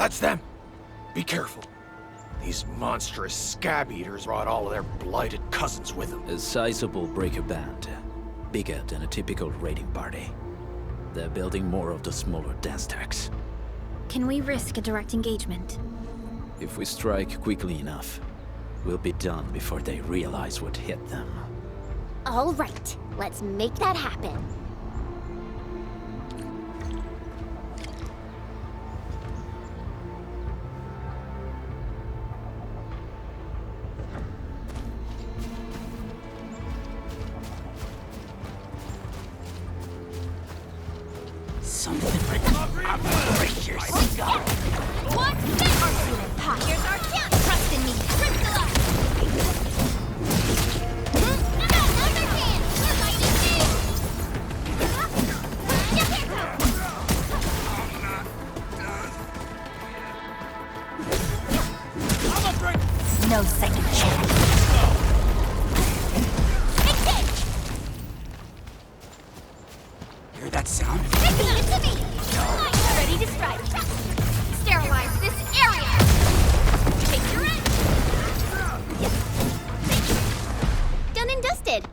That's them! Be careful. These monstrous scab eaters brought all of their blighted cousins with them. A sizable breaker band. Bigger than a typical raiding party. They're building more of the smaller dance tags. Can we risk a direct engagement? If we strike quickly enough, we'll be done before they realize what hit them. All right, let's make that happen. Something with break your skull. What's this? Here's our chance. Trust in me. Crystallize. Another chance. We're lighting these. No second chance. Hear that sound? Leave it to me. Ready to strike. Sterilize this area. Take your end. Done and dusted.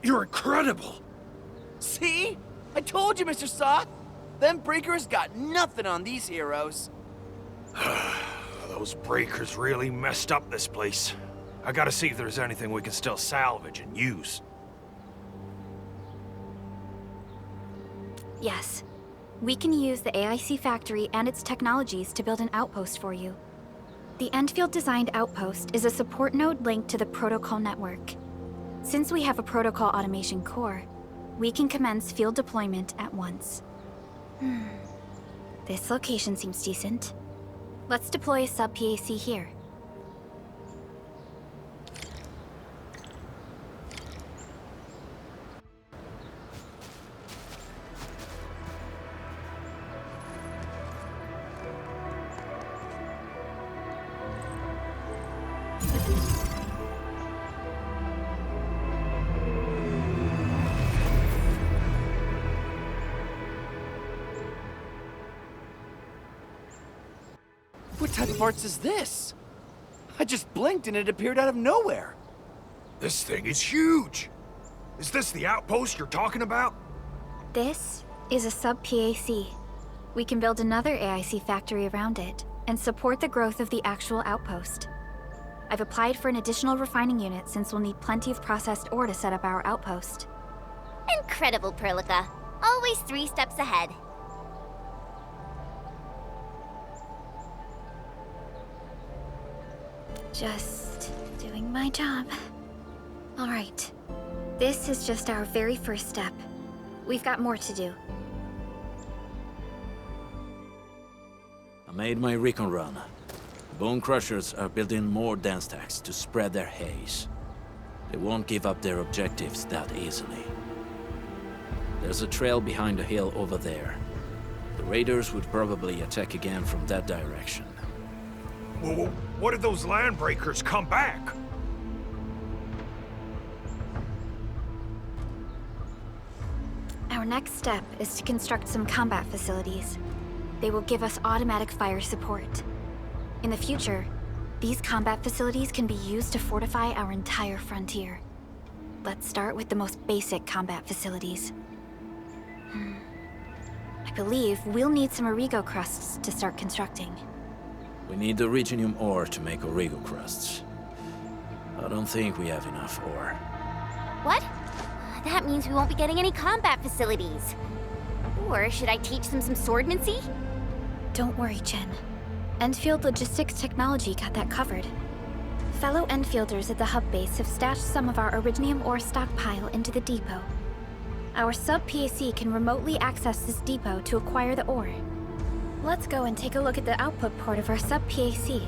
You're incredible! See? I told you, Mr. Sock! Them breakers got nothing on these heroes. Those breakers really messed up this place. I gotta see if there's anything we can still salvage and use. Yes. We can use the AIC factory and its technologies to build an outpost for you. The Endfield designed outpost is a support node linked to the protocol network. Since we have a protocol automation core, we can commence field deployment at once. This location seems decent. Let's deploy a sub-PAC here. What type of arts is this? I just blinked and it appeared out of nowhere. This thing is huge! Is this the outpost you're talking about? This is a sub-PAC. We can build another AIC factory around it and support the growth of the actual outpost. I've applied for an additional refining unit since we'll need plenty of processed ore to set up our outpost. Incredible, Perlica. Always 3 steps ahead. Just doing my job. All right. This is just our very first step. We've got more to do. I made my recon run. Bone Crushers are building more dance tags to spread their haze. They won't give up their objectives that easily. There's a trail behind the hill over there. The raiders would probably attack again from that direction. Well, what if those land breakers come back? Our next step is to construct some combat facilities. They will give us automatic fire support. In the future, these combat facilities can be used to fortify our entire frontier. Let's start with the most basic combat facilities. I believe we'll need some Origo crusts to start constructing. We need the Reginium ore to make Origo crusts. I don't think we have enough ore. What? That means we won't be getting any combat facilities. Or should I teach them some swordmancy? Don't worry, Chen. Endfield Logistics Technology got that covered. Fellow Enfielders at the hub base have stashed some of our Originium ore stockpile into the depot. Our sub-PAC can remotely access this depot to acquire the ore. Let's go and take a look at the output port of our sub-PAC.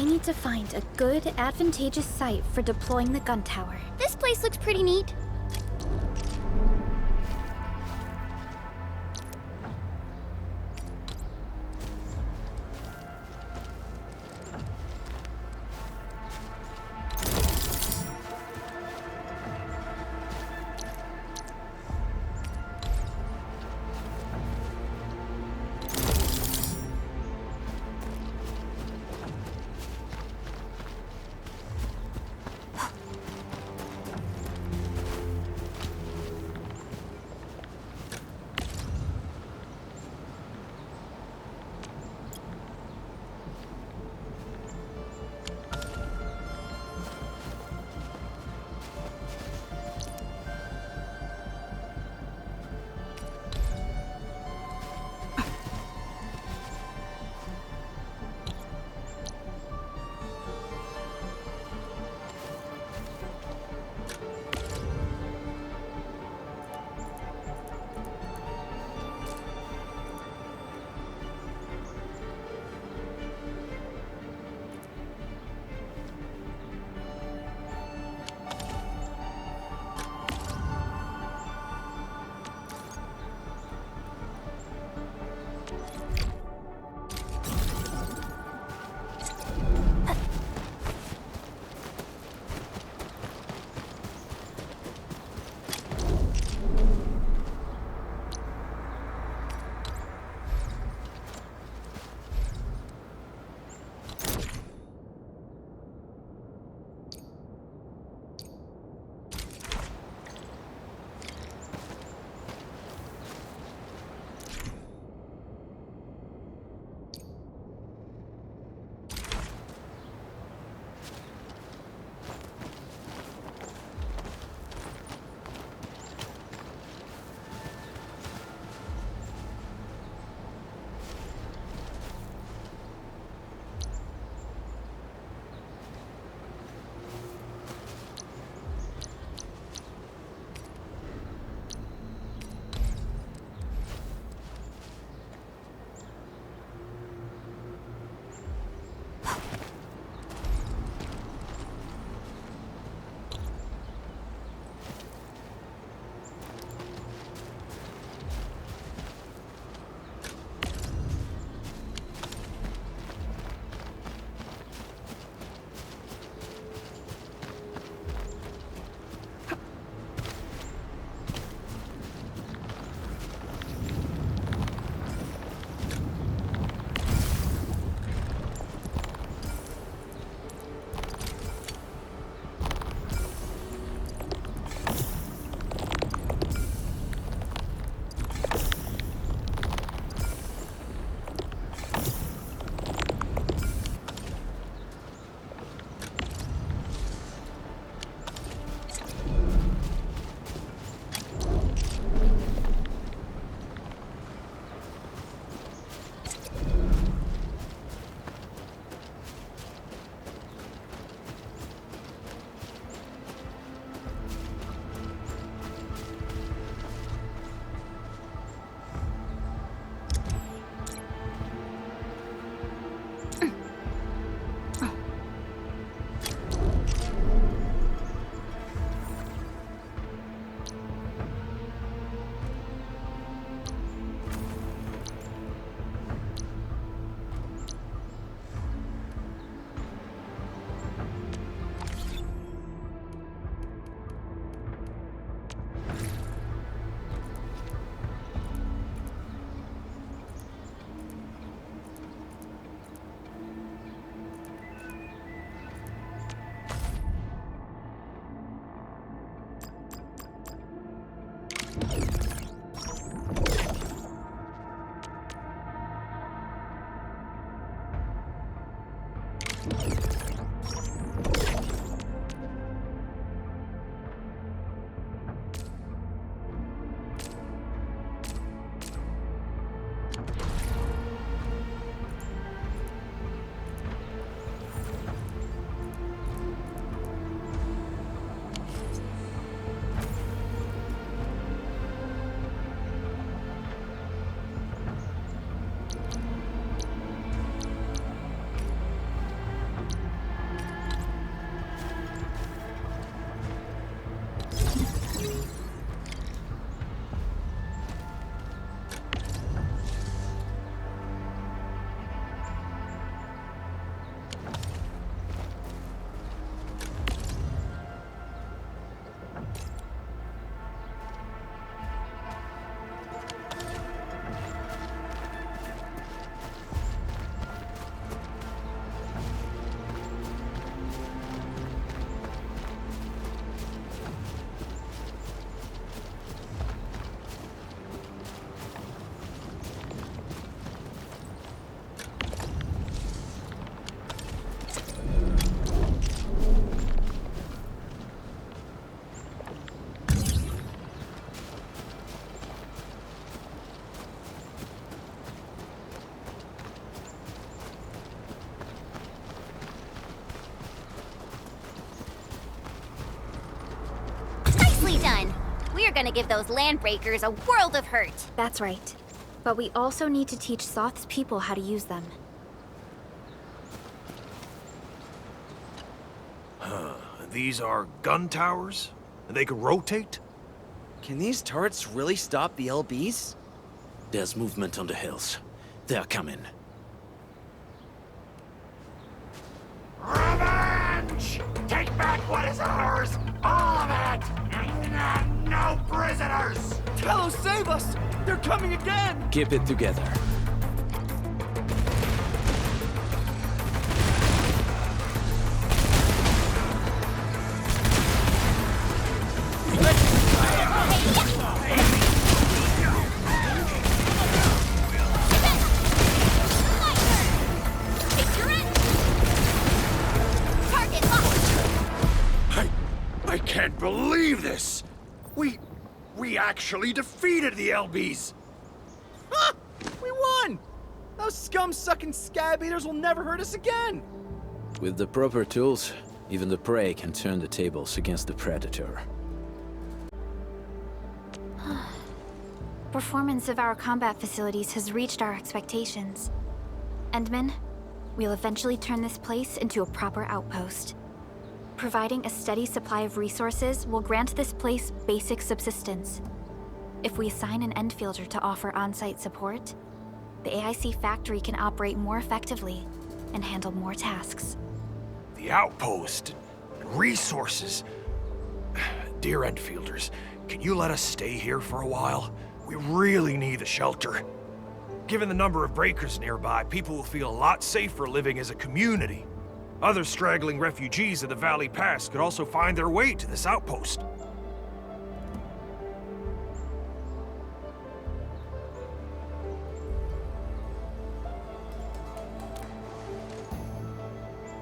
We need to find a good, advantageous site for deploying the gun tower. This place looks pretty neat. Nicely done. We're gonna give those landbreakers a world of hurt. That's right. But we also need to teach Soth's people how to use them. These are gun towers? And they can rotate? Can these turrets really stop the LBs? There's movement on the hills. They're coming. Revenge! Take back what is ours! All of it! And no prisoners! Talos, save us! They're coming again! Keep it together. I can't believe this! We actually defeated the LBs! Ha! We won! Those scum-sucking scab eaters will never hurt us again! With the proper tools, even the prey can turn the tables against the predator. Performance of our combat facilities has reached our expectations. Endman, we'll eventually turn this place into a proper outpost. Providing a steady supply of resources will grant this place basic subsistence. If we assign an Endfielder to offer on-site support, the AIC factory can operate more effectively and handle more tasks. The outpost and resources. Dear Endfielders, can you let us stay here for a while? We really need the shelter. Given the number of breakers nearby, people will feel a lot safer living as a community. Other straggling refugees of the Valley Pass could also find their way to this outpost.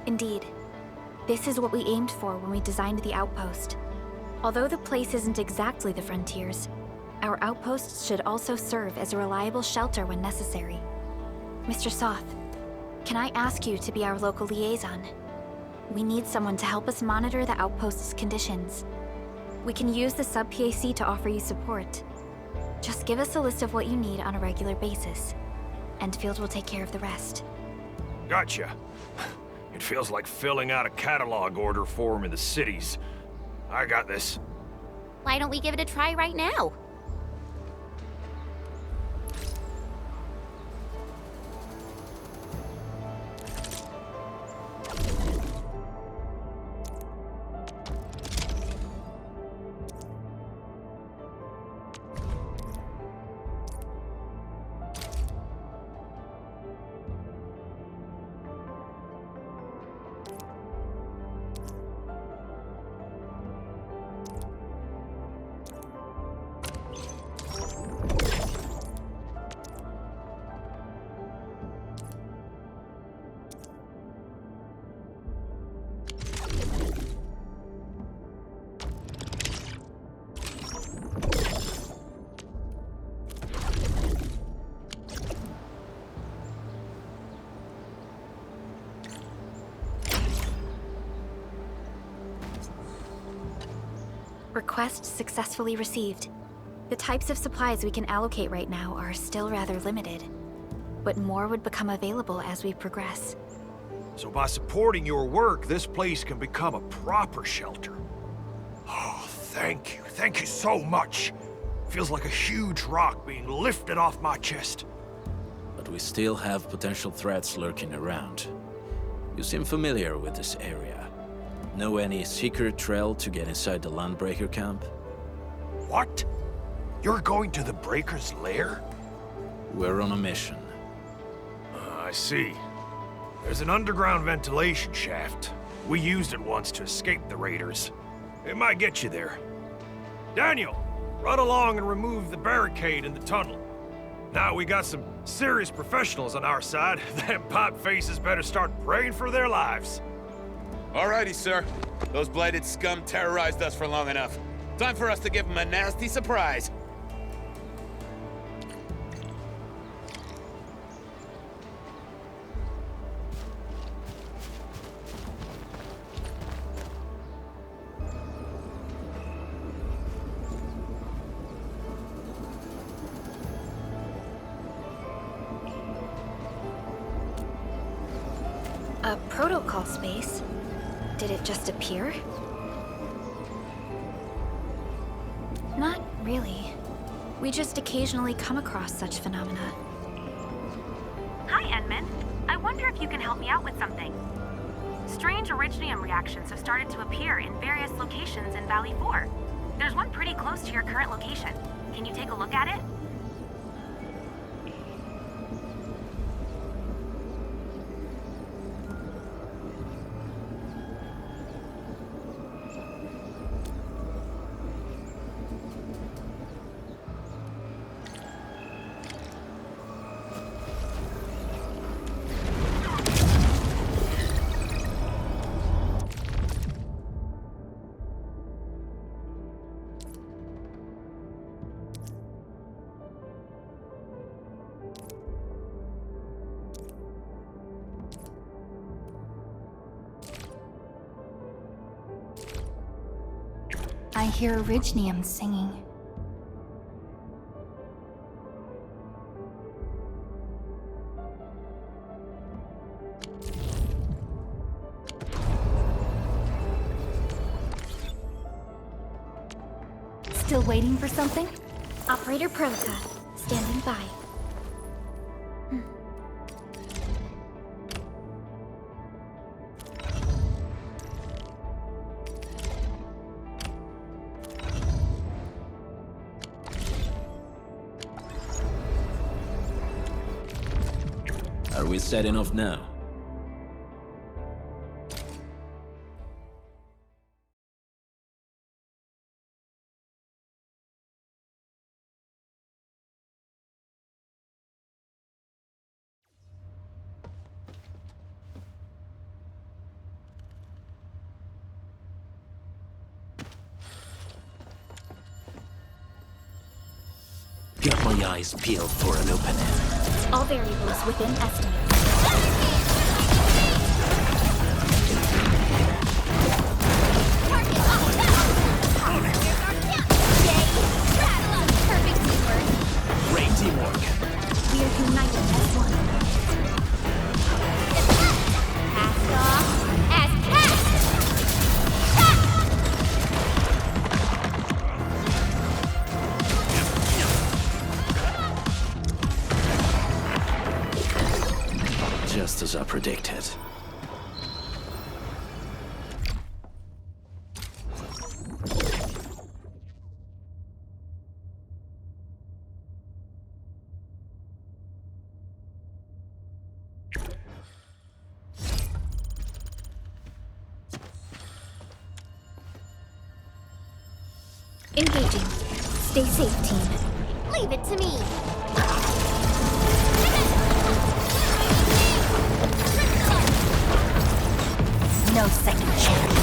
Indeed. This is what we aimed for when we designed the outpost. Although the place isn't exactly the frontiers, our outposts should also serve as a reliable shelter when necessary. Mr. Soth, can I ask you to be our local liaison? We need someone to help us monitor the outpost's conditions. We can use the sub-PAC to offer you support. Just give us a list of what you need on a regular basis. Endfield will take care of the rest. Gotcha. It feels like filling out a catalog order form in the cities. I got this. Why don't we give it a try right now? Request successfully received. The types of supplies we can allocate right now are still rather limited, but more would become available as we progress. So by supporting your work, this place can become a proper shelter. Oh, thank you. Thank you so much. Feels like a huge rock being lifted off my chest. But we still have potential threats lurking around. You seem familiar with this area. Know any secret trail to get inside the Landbreaker camp? What? You're going to the Breaker's lair? We're on a mission. I see. There's an underground ventilation shaft. We used it once to escape the raiders. It might get you there. Daniel, run along and remove the barricade in the tunnel. Now we got some serious professionals on our side. Them pipe faces better start praying for their lives. Alrighty, sir. Those blighted scum terrorized us for long enough. Time for us to give them a nasty surprise. protocol space. Did it just appear? Not really. We just occasionally come across such phenomena. Hi, Edmund. I wonder if you can help me out with something. Strange originium reactions have started to appear in various locations in Valley 4. There's one pretty close to your current location. Can you take a look at it? I hear originium singing. Still waiting for something? Operator Prolica, standing by. Are we setting off now? Got my eyes peeled for an opening. All variables within estimate. Great teamwork. We are united as one. Cast off as cast! Just as I predicted. Engaging. Stay safe, team. Leave it to me. No second chance.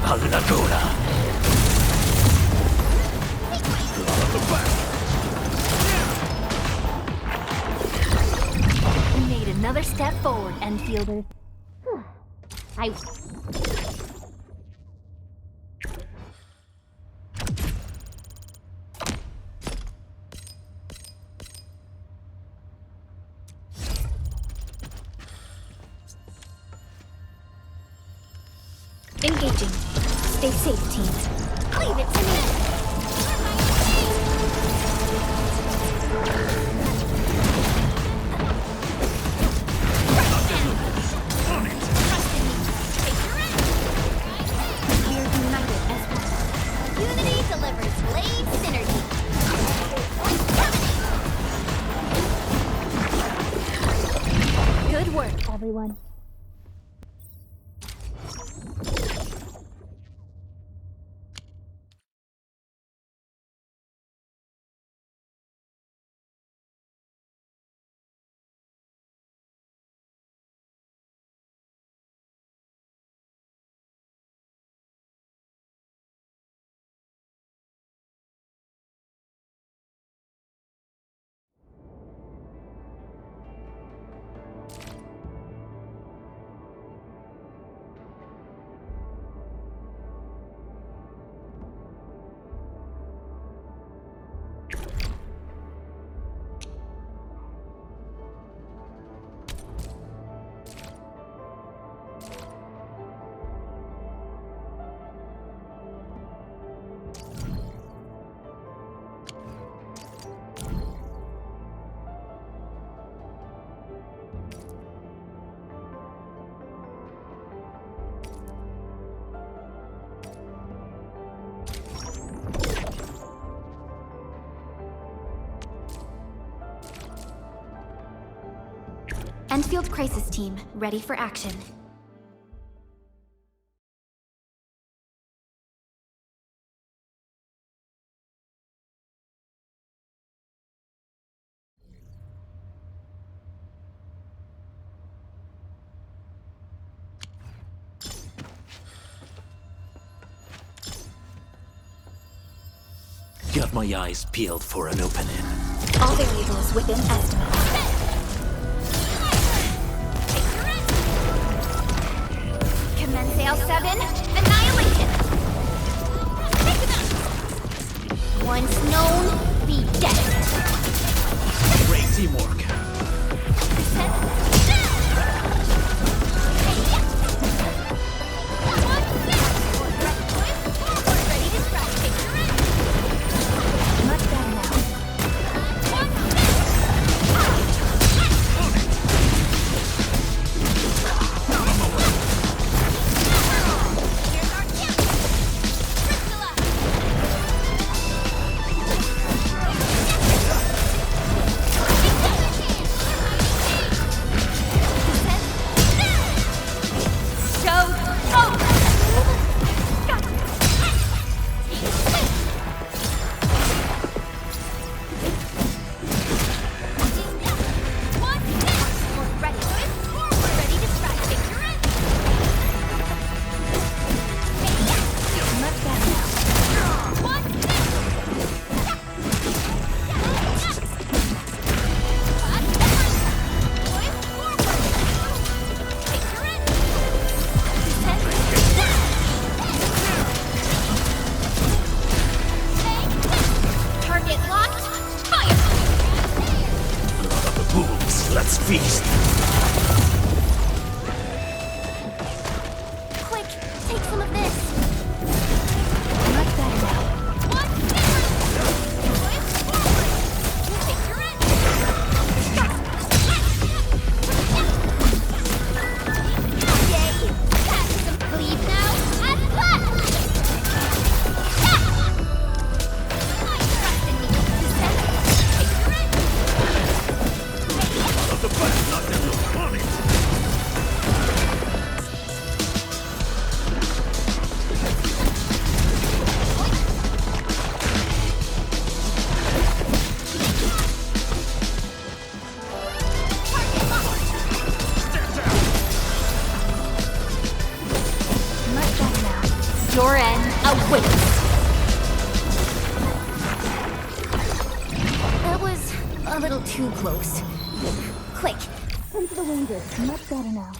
All'atura. We made another step forward, Endfielder. I... Engaging. Stay safe, team. Leave it to me. We are united as one. Unity delivers blade synergy. Good work, everyone. Endfield Crisis Team, ready for action. Got my eyes peeled for an opening. All variables within estimate. Commence L7, annihilation! Once known, be destined. Great teamwork. Much better now. Let's feast. Quick, take some of this. Much better now. Your end awaits. That was a little too close. Quick, Into the window. Much better now.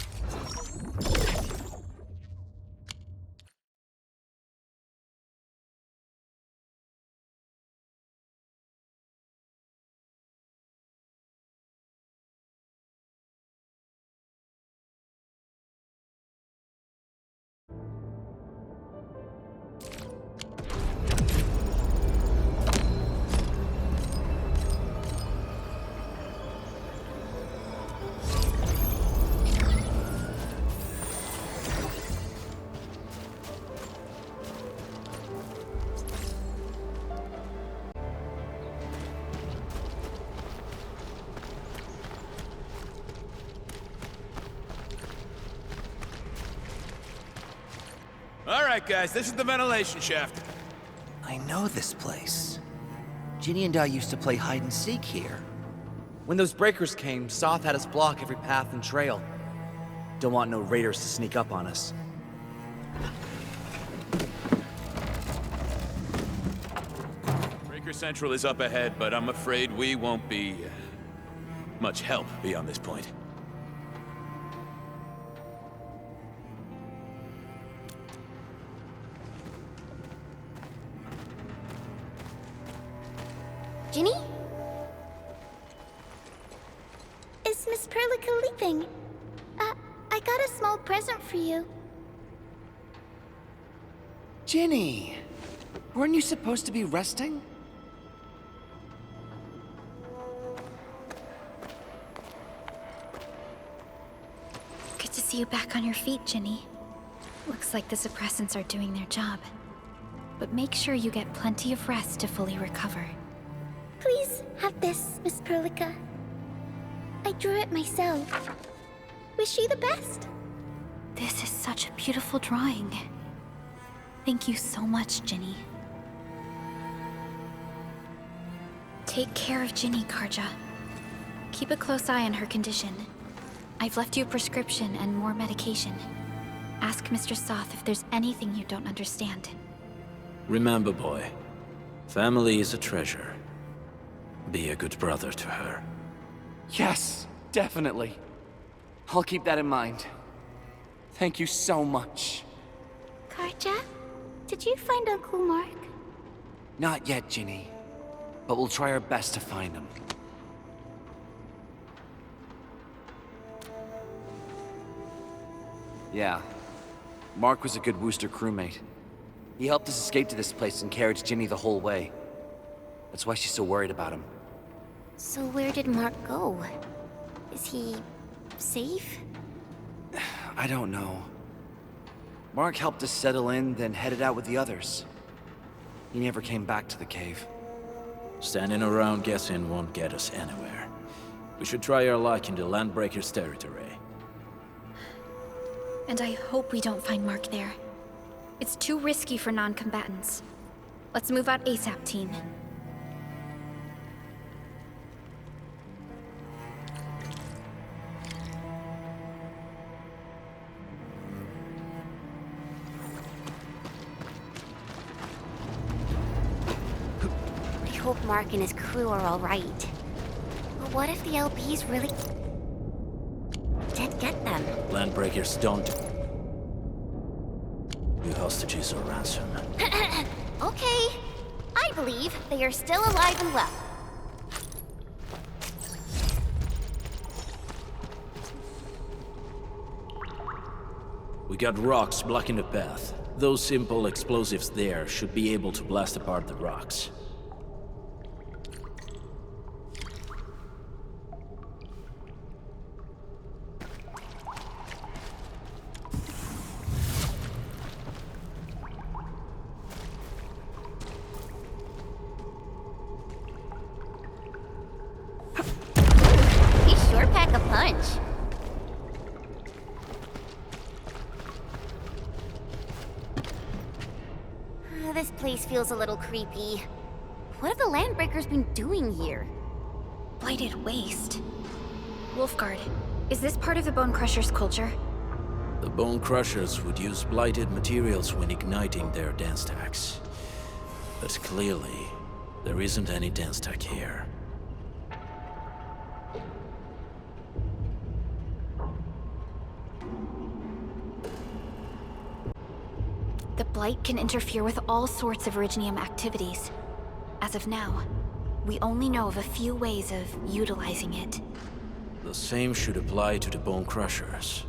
All right, guys, this is the ventilation shaft. I know this place. Ginny and I used to play hide and seek here. When those breakers came, Soth had us block every path and trail. Don't want no raiders to sneak up on us. Breaker Central is up ahead, but I'm afraid we won't be much help beyond this point. Ginny? Is Miss Perlica leaving? I got a small present for you. Ginny! Weren't you supposed to be resting? Good to see you back on your feet, Ginny. Looks like the suppressants are doing their job. But make sure you get plenty of rest to fully recover. Please have this, Miss Perlica. I drew it myself. Wish you the best. This is such a beautiful drawing. Thank you so much, Ginny. Take care of Ginny, Karja. Keep a close eye on her condition. I've left you a prescription and more medication. Ask Mr. Soth if there's anything you don't understand. Remember, boy, family is a treasure. Be a good brother to her. Yes, definitely. I'll keep that in mind. Thank you so much. Karja, did you find Uncle Mark? Not yet, Ginny. But we'll try our best to find him. Yeah. Mark was a good Wooster crewmate. He helped us escape to this place and carried Ginny the whole way. That's why she's so worried about him. So where did Mark go? Is he safe? I don't know. Mark helped us settle in, then headed out with the others. He never came back to the cave. Standing around guessing won't get us anywhere. We should try our luck in the Landbreakers' territory. And I hope we don't find Mark there. It's too risky for non-combatants. Let's move out ASAP, team. We hope Mark and his crew are alright. But what if the LBs really did get them? Landbreakers don't do hostages or ransom. Okay. I believe they are still alive and well. We got rocks blocking the path. Those simple explosives there should be able to blast apart the rocks. He sure pack a punch. This place feels a little creepy. What have the Landbreakers been doing here? Blighted waste. Wolfguard, is this part of the Bone Crusher's culture? The Bone Crushers would use blighted materials when igniting their dance stacks. But clearly, there isn't any dance stack here. The Blight can interfere with all sorts of Originium activities. As of now, we only know of a few ways of utilizing it. The same should apply to the Bone Crushers.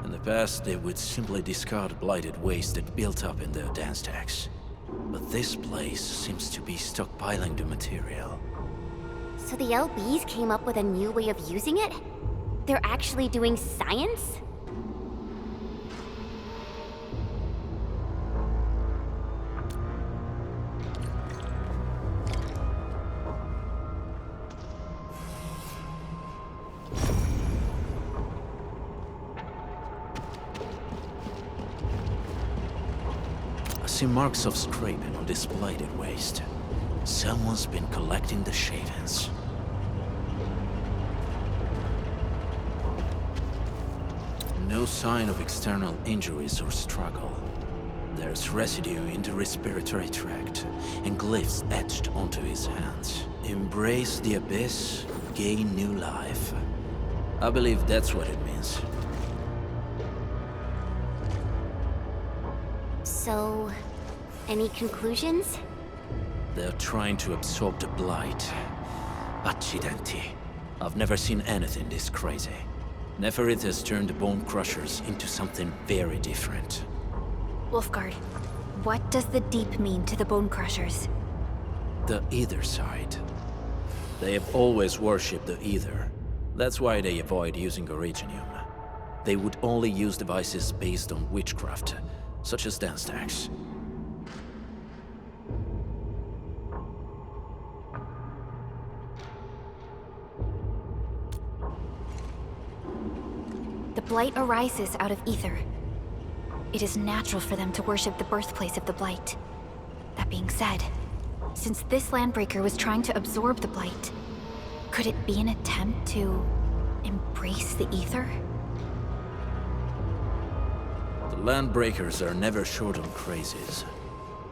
In the past, they would simply discard blighted waste that built up in their dance stacks. But this place seems to be stockpiling the material. So the LBs came up with a new way of using it? They're actually doing science? I see marks of scraping on this blighted waste. Someone's been collecting the shavings. No sign of external injuries or struggle. There's residue in the respiratory tract, and glyphs etched onto his hands. Embrace the abyss, gain new life. I believe that's what it means. So, any conclusions? They're trying to absorb the blight. Accidenti. I've never seen anything this crazy. Neferith has turned the Bone Crushers into something very different. Wolfguard, what does the Deep mean to the Bone Crushers? The Ether side. They have always worshipped the Ether. That's why they avoid using Originium. They would only use devices based on witchcraft, such as dance stacks. Blight arises out of ether. It is natural for them to worship the birthplace of the Blight. That being said, since this Landbreaker was trying to absorb the Blight, could it be an attempt to embrace the ether? The Landbreakers are never short on crazes,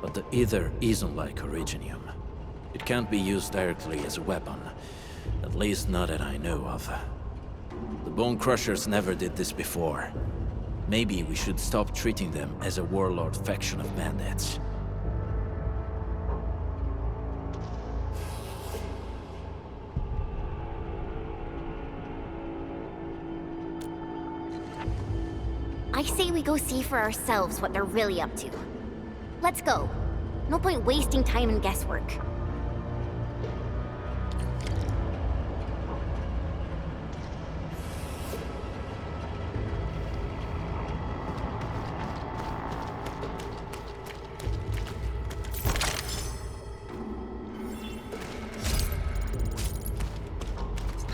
but the ether isn't like Originium. It can't be used directly as a weapon, at least not that I know of. The Bone Crushers never did this before. Maybe we should stop treating them as a warlord faction of bandits. I say we go see for ourselves what they're really up to. Let's go. No point wasting time in guesswork.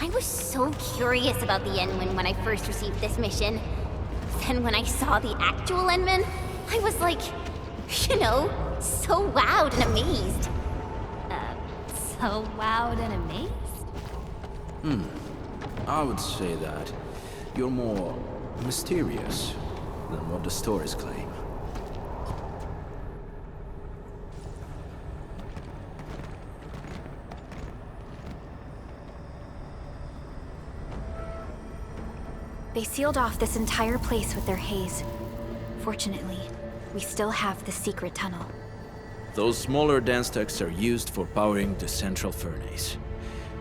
I was so curious about the Endman when I first received this mission. Then when I saw the actual Endman, I was like, you know, so wowed and amazed. So wowed and amazed? I would say that you're more mysterious than what the stories claim. They sealed off this entire place with their haze. Fortunately, we still have the secret tunnel. Those smaller dance stacks are used for powering the central furnace.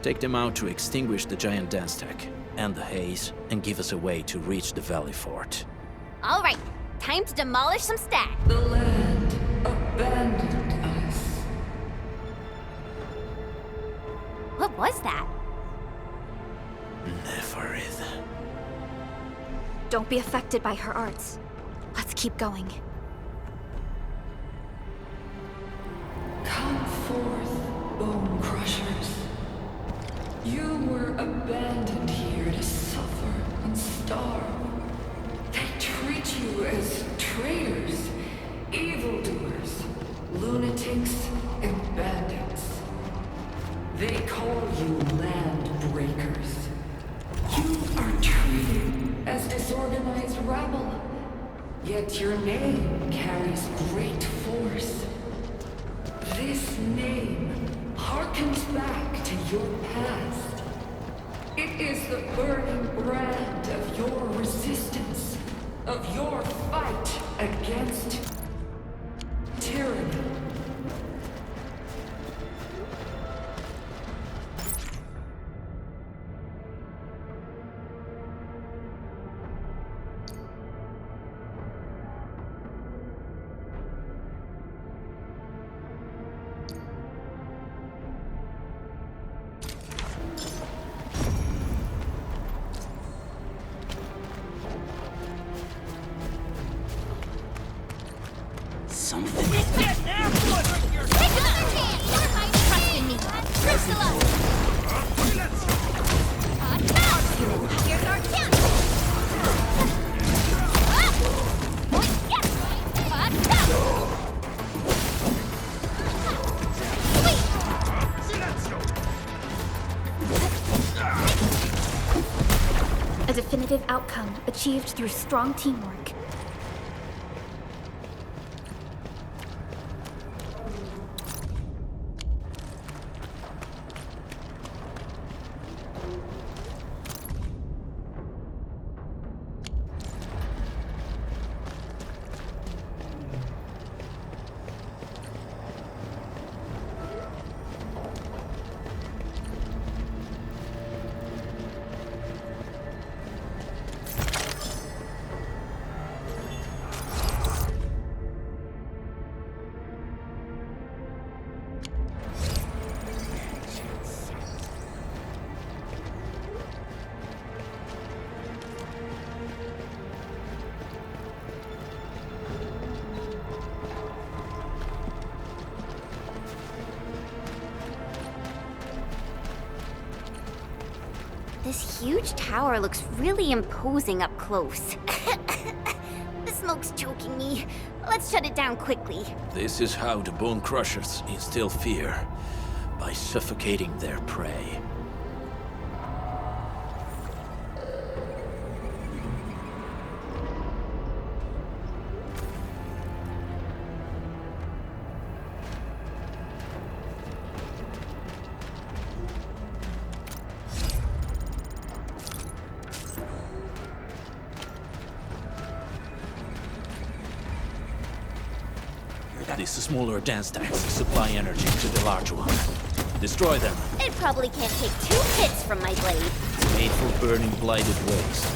Take them out to extinguish the giant dance stack, end the haze, and give us a way to reach the Valley Fort. All right, time to demolish some stacks. The land abandoned us. What was that? Neverith. Don't be affected by her arts. Let's keep going. Come forth, Bone Crushers. You were abandoned here to suffer and starve. They treat you as traitors, evildoers, lunatics, and bandits. They call you land breakers. You are treated as disorganized rabble. Yet your name carries great force. This name harkens back to your past. It is the burning brand of your resistance, of your fight against tyranny. Something. Trust in me. Priscilla! Here's our chance! A definitive outcome achieved through strong teamwork. This huge tower looks really imposing up close. close. The smoke's choking me. Let's shut it down quickly. This is how the Bone Crushers instill fear, by suffocating their prey. These smaller dance stacks supply energy to the large one. Destroy them. It probably can't take 2 hits from my blade. It's made for burning blighted waste.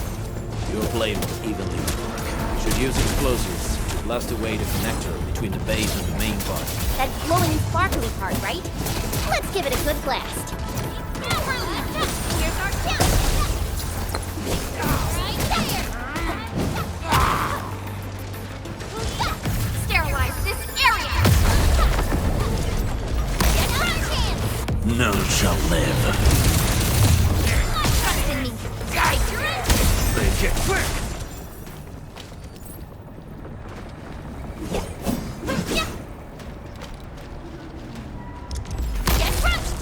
Your blade will evenly work. You should use explosives to blast away the connector between the base and the main body. That glowing sparkly part, right? Let's give it a good blast. Here's our chance. Right there. Sterilize this area. Get our chance. None shall live. Trust in me. Guys, you're in. Get quick! Get crushed.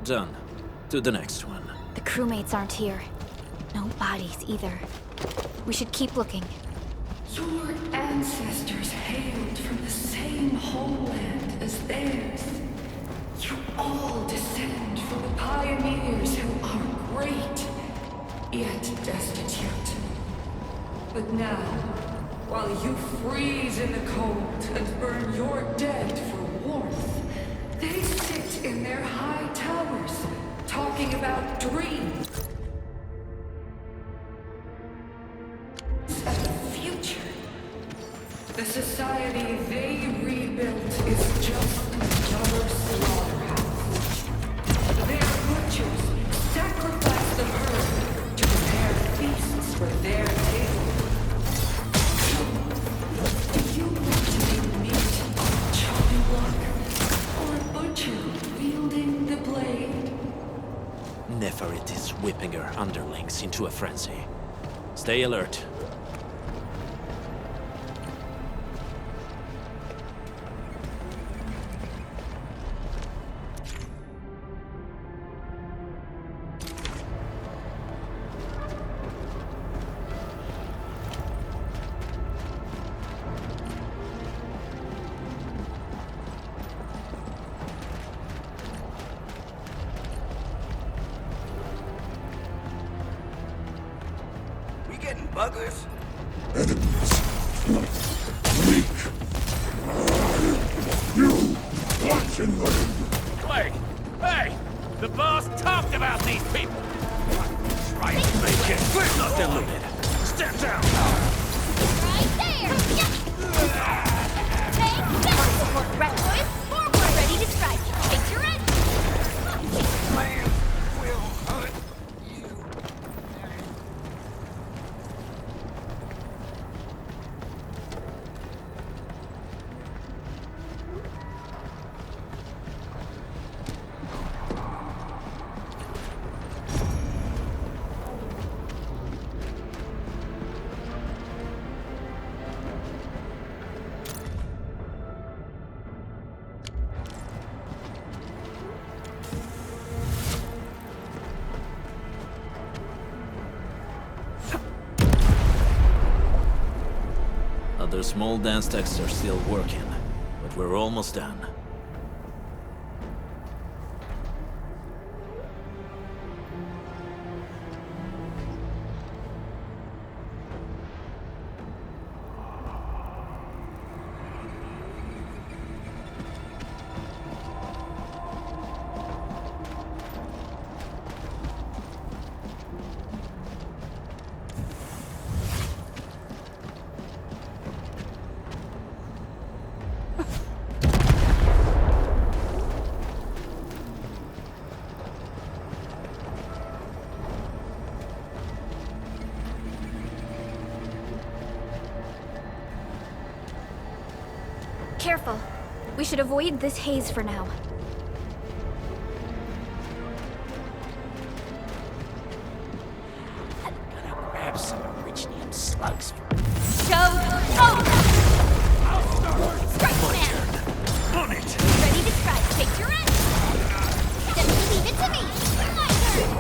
Done. To the next one. The crewmates aren't here. No bodies either. We should keep looking. Your ancestors hailed from the same homeland as theirs. You all descend from the pioneers who are great, yet destitute. But now, while you freeze in the cold and burn your dead for warmth, they sit in their high towers, talking about dreams and the future. The society they rebuilt is just another slaughterhouse. Their butchers sacrifice the herd to prepare feasts for their table. Do you want to be meat on a chopping block? Or a butcher wielding the blade? Neferit is whipping her underlings into a frenzy. Stay alert. Buggers? Enemies. Weak. You watch and learn. Wait! Hey! The boss talked about these people! That's right, make it. We're not deluded. Step down. Right there. Take that. Look, Red Boys. Forward. Ready to strike. Take your end. Man will hunt you. Other small dance stacks are still working, but we're almost done. Careful. We should avoid this haze for now. Grab some Originium slugs. Go! Oh! Strike command! On it! Ready to strike. Take your end! Just leave it to me! My turn!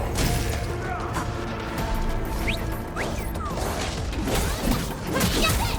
Yes, it!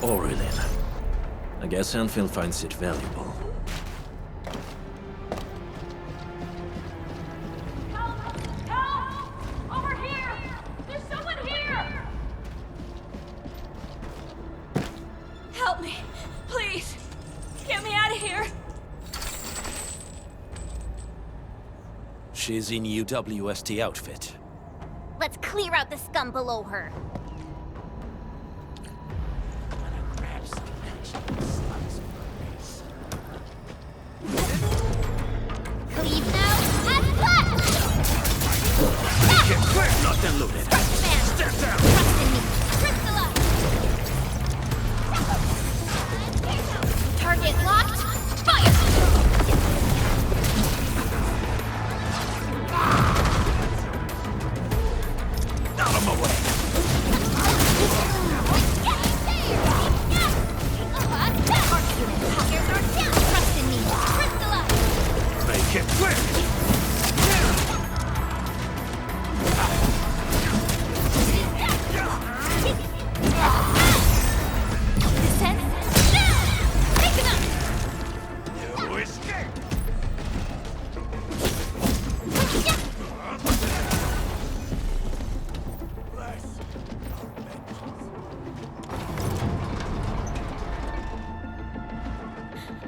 Aurelin. I guess Endfield finds it valuable. Help! Over here! There's someone here! Help me, please. Get me out of here. She's in UWST outfit. Let's clear out the scum below her. Cleave now and flash! Get quick! Nothing looted. Step down! Trust in me! Crystallize! Target locked! Fire! Out of my way! Make it quick! You escape!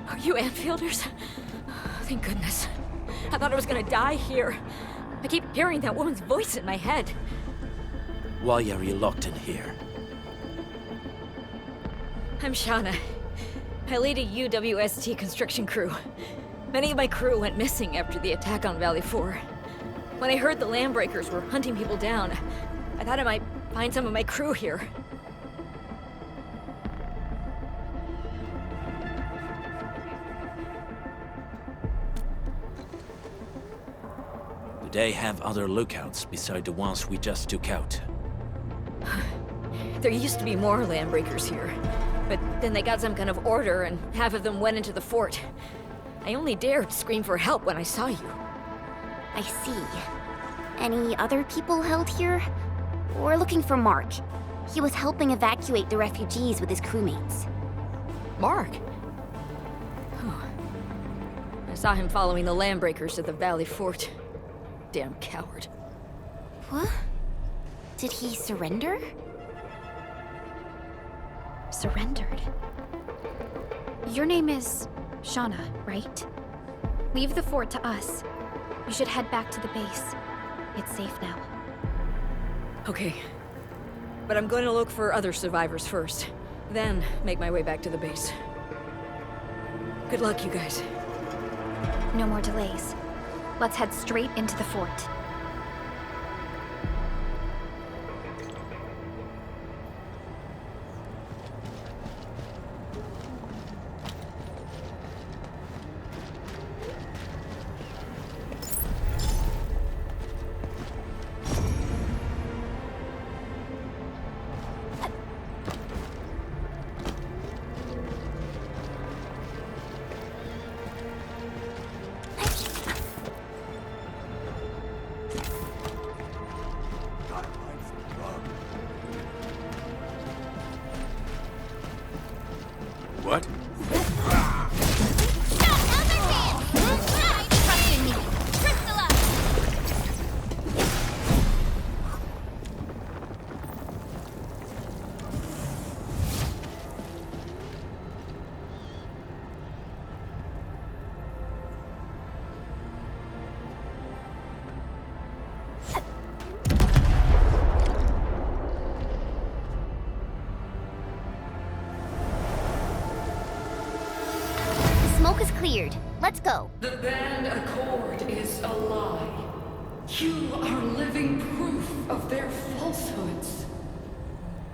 Are you Anfielders? Thank goodness. I thought I was gonna die here. I keep hearing that woman's voice in my head. Why are you locked in here? I'm Shauna. I lead a UWST construction crew. Many of my crew went missing after the attack on Valley 4. When I heard the Landbreakers were hunting people down, I thought I might find some of my crew here. Do they have other lookouts beside the ones we just took out? There used to be more Landbreakers here, but then they got some kind of order and half of them went into the fort. I only dared scream for help when I saw you. I see. Any other people held here? We're looking for Mark. He was helping evacuate the refugees with his crewmates. Mark? I saw him following the Landbreakers to the Valley Fort. Damn coward. What? Did he surrender? Surrendered. Your name is Shauna, right? Leave the fort to us. You should head back to the base. It's safe now. Okay. But I'm going to look for other survivors first. Then make my way back to the base. Good luck, you guys. No more delays. Let's head straight into the fort. What? Trust in me. Crystalla! The smoke is cleared. Let's go. The Band Accord is a lie. You are living proof of their falsehoods.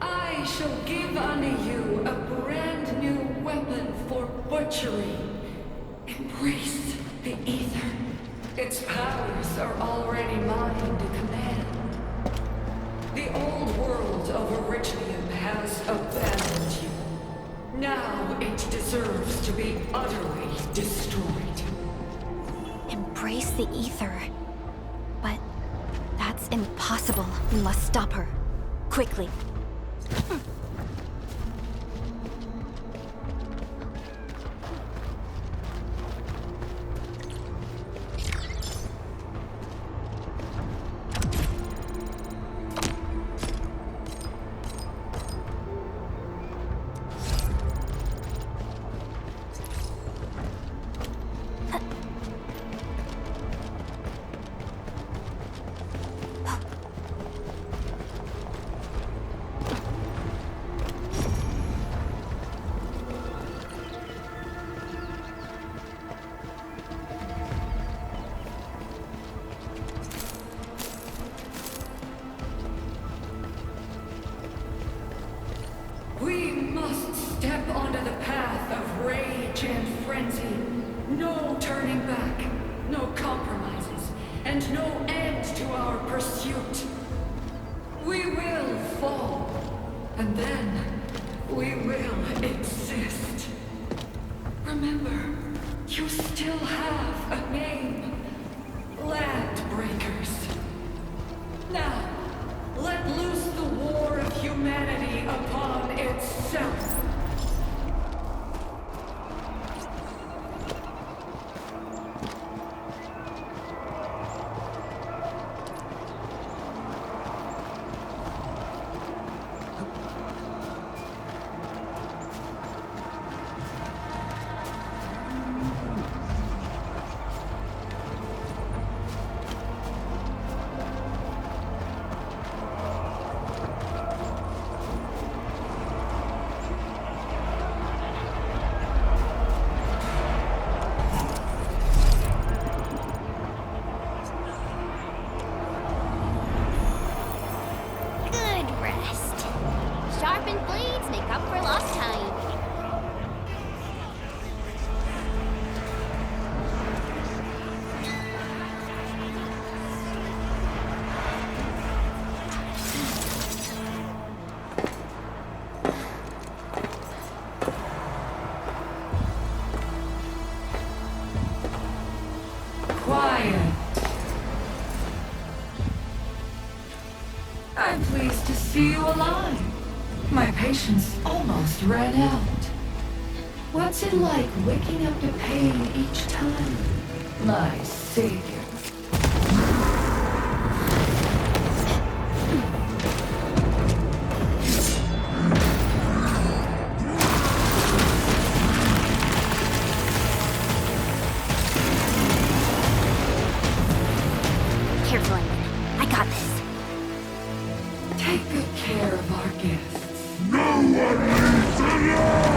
I shall give unto you a brand new weapon for butchery. Embrace the Ether. Its powers are already mine to command. The old world of Originium has abandoned you. Now it deserves to be utterly destroyed. Embrace the Ether. But that's impossible. We must stop her. Quickly. We must step onto the path of rage and frenzy. No turning back, no compromises, and no end to our pursuit. We will fall, and then we will exist. Remember, you still have a name. Landbreakers. Now, let loose the war of humanity upon itself. Sharpened blades make up for lost time. Quiet. I'm pleased to see you alive. My patience almost ran out. What's it like waking up to pain each time? My savior. Careful, England. I got this. Take good care of our guests. No one needs to know!